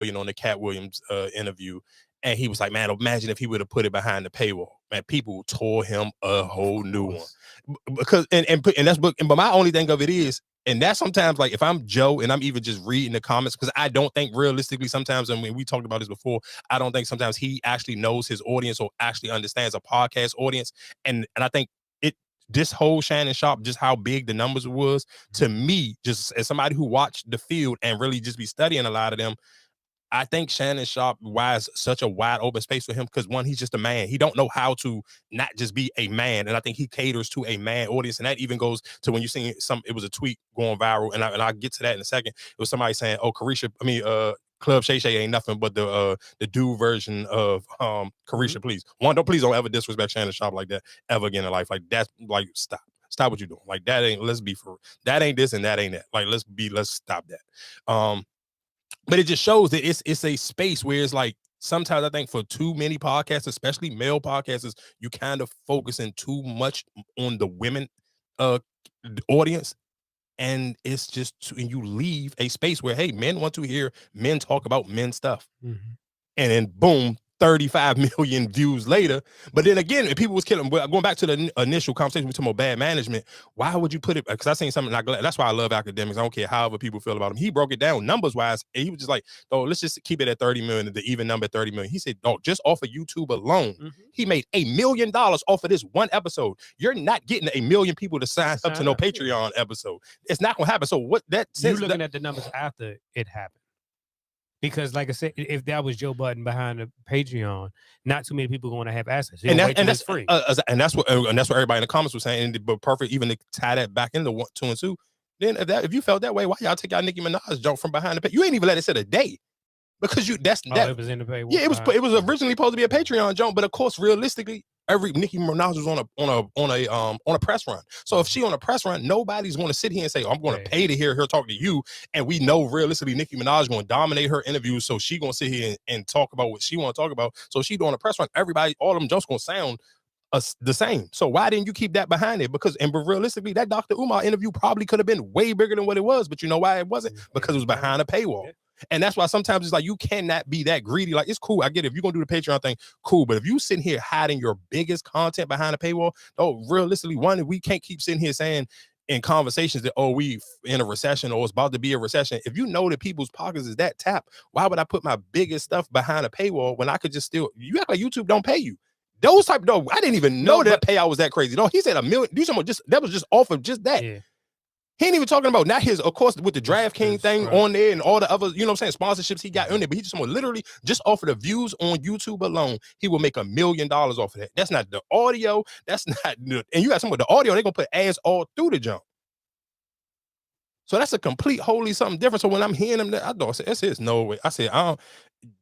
on the Cat Williams interview, and he was like, "Man, imagine if he would have put it behind the paywall." Man, people tore him a whole new one because and that's but my only thing of it is. And that's sometimes like if I'm Joe and I'm even just reading the comments, because I don't think realistically sometimes, and we talked about this before, I don't think sometimes he actually knows his audience or actually understands a podcast audience. And I think this whole Shannon Sharpe, just how big the numbers was, to me, just as somebody who watched the field and really just be studying a lot of them, I think Shannon Sharpe wise such a wide open space for him because one, he's just a man. He don't know how to not just be a man, and I think he caters to a man audience, and that even goes to when you see some. It was a tweet going viral, and I'll get to that in a second. It was somebody saying, "Oh, Club Shay ain't nothing but the dude version of Carisha." Please don't ever disrespect Shannon Sharpe like that ever again in life. Like that's like stop what you're doing. Like that ain't. Let's be for that ain't this and that ain't that. Like let's stop that. But it just shows that it's a space where it's like sometimes I think for too many podcasts, especially male podcasters, you kind of focusing too much on the women audience, and it's just and you leave a space where hey, men want to hear men talk about men stuff, and then boom. 35 million views later. But then again, if people was killing, going back to the initial conversation, we talking about bad management. Why would you put it? Because I seen something like that's why I love academics. I don't care however people feel about him. He broke it down numbers wise. And he was just like, oh, let's just keep it at 30 million, the even number 30 million. He said, oh, just off of YouTube alone, he made $1 million off of this one episode. You're not getting 1 million people to sign up to no Patreon episode. It's not gonna happen. So what that you're looking at the numbers after it happened. Because, like I said, if that was Joe Budden behind the Patreon, not too many people going to have access. And that's free. And that's what everybody in the comments was saying. But perfect, even to tie that back into 1, 2, and 2. Then if you felt that way, why y'all take y'all Nicki Minaj jump from behind the pay? You ain't even let it sit a day because it was in the paywall. Yeah, it was originally supposed to be a Patreon jump, but of course, realistically, every Nicki Minaj was on a press run. So if she on a press run, nobody's going to sit here and say, oh, I'm going to pay to hear her talk to you. And we know realistically Nicki Minaj going to dominate her interviews, so she going to sit here and talk about what she want to talk about. So she doing a press run. Everybody, all of them jumps going to sound the same. So why didn't you keep that behind it? But realistically, that Dr. Umar interview probably could have been way bigger than what it was. But you know why it wasn't? Because it was behind a paywall. Yeah. And that's why sometimes it's like you cannot be that greedy. Like, it's cool. I get it. If you're going to do the Patreon thing, cool. But if you sitting here hiding your biggest content behind a paywall, realistically, one, we can't keep sitting here saying in conversations that, we in a recession or it's about to be a recession. If you know that people's pockets is that tap, why would I put my biggest stuff behind a paywall when I could just you act like YouTube don't pay you. Those type, I didn't even know that payout was that crazy. He said $1 million. That was just off of just that. Yeah. He ain't even talking about not his, of course, with the DraftKings thing on there and all the other, sponsorships he got on there. But he just literally just off of the views on YouTube alone, he will make $1 million off of that. That's not the audio. That's not, and you got some of the audio, they're going to put ads all through the jump. So that's a complete, wholly something different. So when I'm hearing him, I said, no way. I said,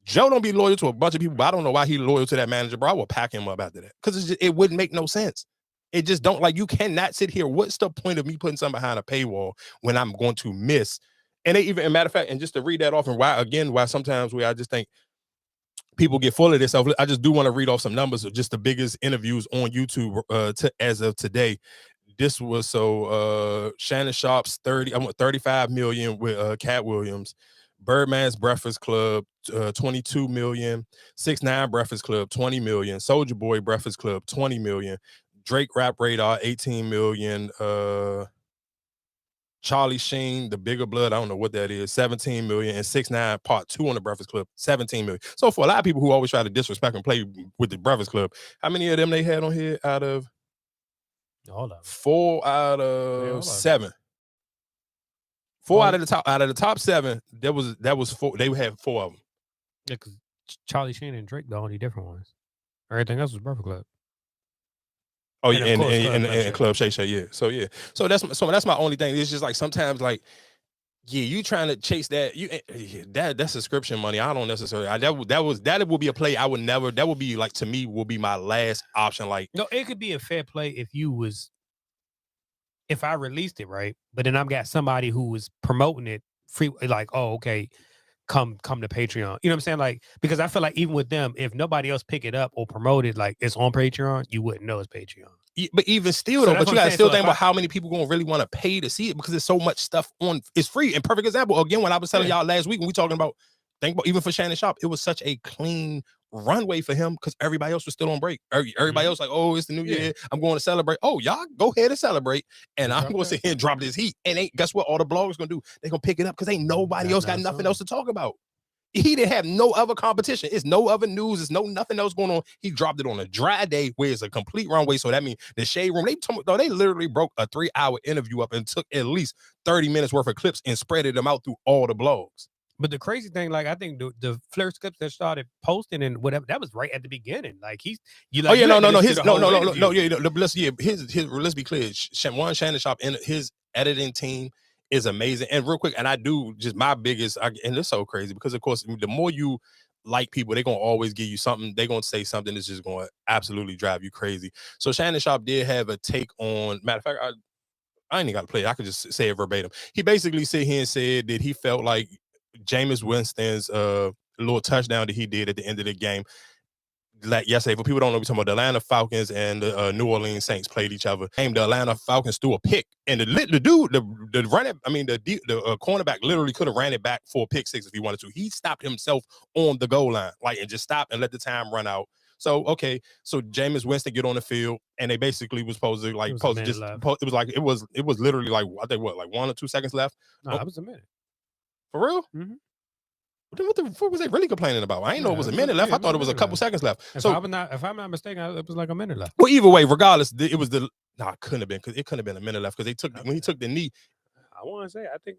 Joe don't be loyal to a bunch of people, but I don't know why he's loyal to that manager, bro. I will pack him up after that because it wouldn't make no sense. It just don't, like, you cannot sit here. What's the point of me putting something behind a paywall when I'm going to miss? And they even, as a matter of fact, and just to read that off, and why sometimes I just think people get full of this. I just do want to read off some numbers of just the biggest interviews on YouTube as of today. This was Shannon Sharpe's 35 million with Cat Williams. Birdman's Breakfast Club, 22 million. 6ix9ine Breakfast Club, 20 million. Soulja Boy Breakfast Club, 20 million. Drake Rap Radar, 18 million. Charlie Sheen, The Bigger Blood, I don't know what that is, 17 million. And 6ix9ine Part 2 on the Breakfast Club, 17 million. So for a lot of people who always try to disrespect and play with the Breakfast Club, how many of them they had on here out of? All of them. 4 out of 7. 4 out of the top 7, that was 4. They had 4 of them. Yeah, because Charlie Sheen and Drake the only different ones. Everything else was Breakfast Club. Oh yeah, and Club Shay, yeah. So that's my only thing. It's just like sometimes, like, yeah, you trying to chase that that's subscription money. I don't necessarily. That would be a play I would never. That would be like, to me, will be my last option. Like, no, it could be a fair play if I released it, right? But then I've got somebody who was promoting it free, like, oh, okay, come to Patreon. You know what I'm saying? Like, because I feel like even with them, if nobody else pick it up or promote it, like it's on Patreon, you wouldn't know it's Patreon. But even still, though, but you gotta still think about how many people gonna really want to pay to see it, because there's so much stuff on. It's free. And perfect example, again, when I was telling y'all last week when we talking about think about even for Shannon Sharpe, it was such a clean runway for him because everybody else was still on break. Everybody else like, oh, it's the new year. I'm going to celebrate. Oh, y'all go ahead and celebrate. And I'm going to sit here and drop this heat. And guess what? All the bloggers going to do? They're going to pick it up because ain't nobody else got nothing else to talk about. He didn't have no other competition. It's no other news. It's nothing else going on. He dropped it on a dry day where it's a complete runway. So that means the shade room, they literally broke a 3-hour interview up and took at least 30 minutes worth of clips and spreaded them out through all the blogs. But the crazy thing, like I think the Flirt clips that started posting and whatever, that was right at the beginning. Like let's be clear. Shannon Sharpe and his editing team is amazing. And real quick, and I do just my biggest, and it's so crazy because of course, the more you like people, they're going to always give you something. They're going to say something that's just going to absolutely drive you crazy. So Shannon Sharpe did have a take on, matter of fact, I ain't got to play it. I could just say it verbatim. He basically sit here and said that he felt like Jameis Winston's little touchdown that he did at the end of the game, like yesterday, for people who don't know, we're talking about the Atlanta Falcons and the New Orleans Saints played each other. The Atlanta Falcons threw a pick, and the cornerback literally could have ran it back for a pick six if he wanted to. He stopped himself on the goal line, and just stopped and let the time run out. So so Jameis Winston get on the field, and they basically was supposed to it was literally like I think 1 or 2 seconds left. No, that was a minute. For real? Mm-hmm. What the fuck was they really complaining about? I didn't know it was a minute left. I thought it was a couple seconds left. If I'm not mistaken, it was like a minute left. Well, either way, regardless, it was it couldn't have been because it couldn't have been a minute left because when he took the knee. I want to say, I think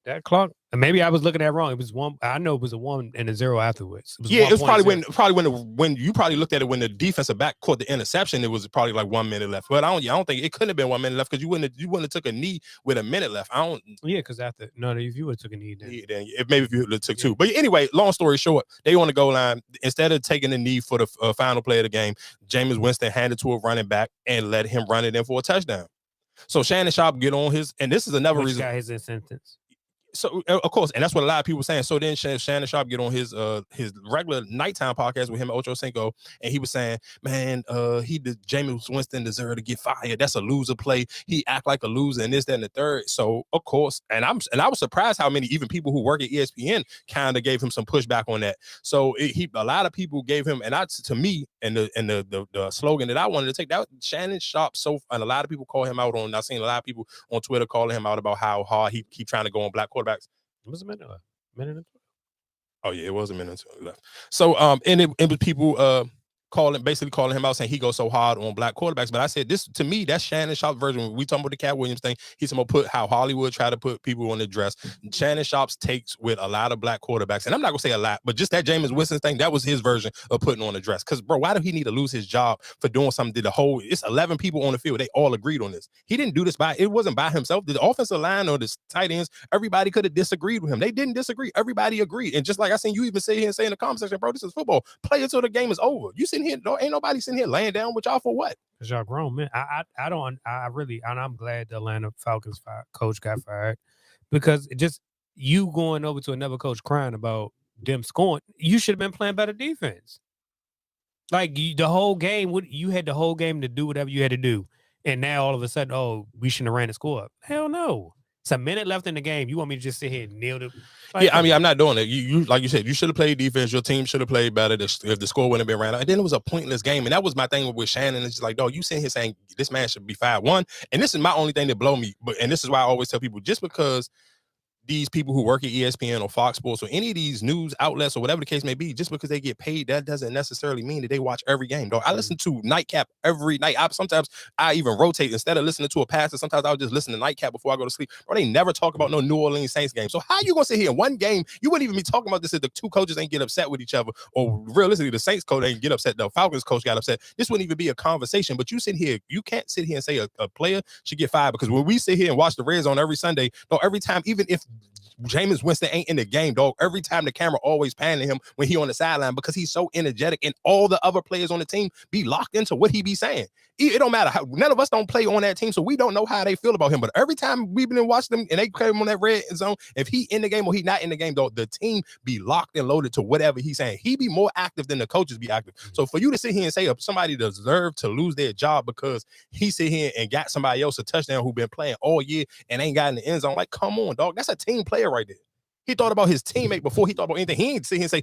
that clock, and maybe I was looking at it wrong. It was one. I know it was a 1 and a 0 afterwards. It was probably when you probably looked at it when the defensive back caught the interception. It was probably like 1 minute left. But I don't think it couldn't have been 1 minute left because you wouldn't have took a knee with a minute left. Because if you would have took a knee, then maybe if you would have took 2. But anyway, long story short, they on the goal line. Instead of taking the knee for the final play of the game, Jameis Winston handed to a running back and let him run it in for a touchdown. So Shannon Sharpe get on his, and this is another reason. Got his sentence. So of course, and that's what a lot of people were saying. So then Shannon Sharpe get on his regular nighttime podcast with him and Ocho Cinco, and he was saying, man, Jameis Winston deserved to get fired. That's a loser play. He act like a loser and this, that, and the third. So of course, and I was surprised how many even people who work at ESPN kind of gave him some pushback on that. So a lot of people gave him, and to me, and the slogan that I wanted to take, that Shannon Sharpe. And a lot of people call him out on. I've seen a lot of people on Twitter calling him out about how hard he keep trying to go on black quarterbacks. It was a minute left. Minute and 12. Oh yeah, it was a minute and 12 left. So and it was people basically calling him out saying he goes so hard on black quarterbacks. But I said this to me, that's Shannon Sharpe's version. When we talking about the Cat Williams thing, he's going to put how Hollywood try to put people on the dress. Shannon Sharpe's takes with a lot of black quarterbacks, and I'm not gonna say a lot, but just that Jameis Winston thing, that was his version of putting on the dress. Because bro, why do he need to lose his job for doing something? It's 11 people on the field. They all agreed on this. He didn't do this it wasn't by himself. The offensive line or the tight ends, everybody could have disagreed with him. They didn't disagree. Everybody agreed. And just like I seen you even sit here and say in the comment section, bro, this is football. Play it till the game is over. You sitting here, ain't nobody sitting here laying down with y'all for what? Because y'all grown men. I'm glad the Atlanta Falcons coach got fired, because just you going over to another coach crying about them scoring, you should have been playing better defense. Like the whole game, you had the whole game to do whatever you had to do, and now all of a sudden, we shouldn't have ran the score up. Hell no. It's a minute left in the game. You want me to just sit here and kneel to? I'm not doing it. You like you said, you should have played defense. Your team should have played better if the score wouldn't have been ran out. And then it was a pointless game. And that was my thing with Shannon. It's just like, dog, you sitting here saying this man should be 5-1. And this is my only thing that blow me. And this is why I always tell people, just because these people who work at ESPN or Fox Sports or any of these news outlets or whatever the case may be, just because they get paid, that doesn't necessarily mean that they watch every game, dog. I listen to Nightcap every night. Sometimes I even rotate. Instead of listening to a passer, sometimes I'll just listen to Nightcap before I go to sleep. Or they never talk about no New Orleans Saints game. So how you going to sit here in one game? You wouldn't even be talking about this if the two coaches ain't get upset with each other, or realistically, the Saints coach ain't get upset. The Falcons coach got upset. This wouldn't even be a conversation. But you can't sit here and say a player should get fired, because when we sit here and watch the Red Zone every Sunday, dog, every time, even if Jameis Winston ain't in the game, dog, every time the camera always pan to him when he on the sideline, because he's so energetic, and all the other players on the team be locked into what he be saying. It don't matter how, none of us don't play on that team, so we don't know how they feel about him. But every time we've been watching them and they came on that red zone, if he in the game or he not in the game, dog, the team be locked and loaded to whatever he's saying. He be more active than the coaches be active. So for you to sit here and say somebody deserved to lose their job because he sit here and got somebody else a touchdown who been playing all year and ain't got in the end zone, like, come on, dog, that's a team player right there. He thought about his teammate before he thought about anything. He ain't sit here and say,